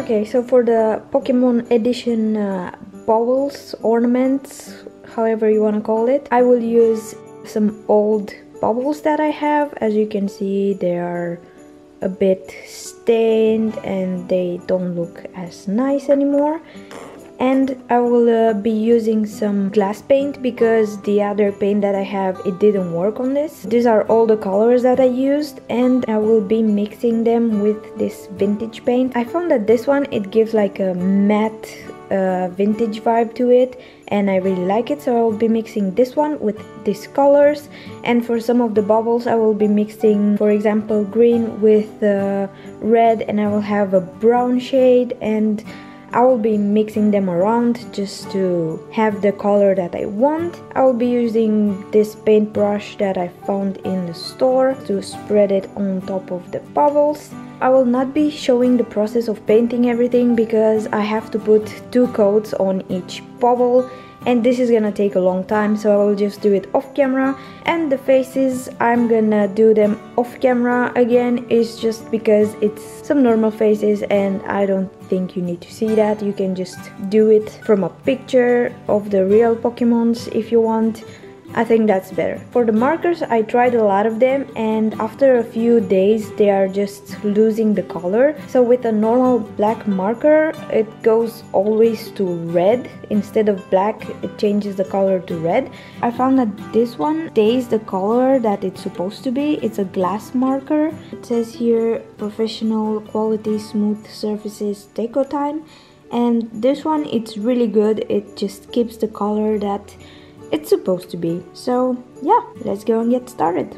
Okay, so for the Pokemon Edition Baubles, Ornaments, however you want to call it, I will use some old baubles that I have. As you can see, they are a bit stained and they don't look as nice anymore. And I will be using some glass paint because the other paint that I have, it didn't work on this. These are all the colors that I used, and I will be mixing them with this vintage paint. I found that this one, it gives like a matte vintage vibe to it, and I really like it, so I will be mixing this one with these colors. And for some of the bubbles, I will be mixing, for example, green with red, and I will have a brown shade, and I will be mixing them around just to have the color that I want. I will be using this paintbrush that I found in the store to spread it on top of the bubbles. I will not be showing the process of painting everything because I have to put 2 coats on each bubble, and this is gonna take a long time, so I will just do it off camera. And the faces, I'm gonna do them off camera again. It's just because it's some normal faces and I don't think you need to see that. You can just do it from a picture of the real Pokemons if you want. I think that's better. For the markers, I tried a lot of them, and after a few days they are just losing the color. So with a normal black marker, it goes always to red. Instead of black, it changes the color to red. I found that this one stays the color that it's supposed to be. It's a glass marker. It says here professional quality smooth surfaces deco time, and this one, it's really good. It just keeps the color that it's supposed to be. So yeah, let's go and get started.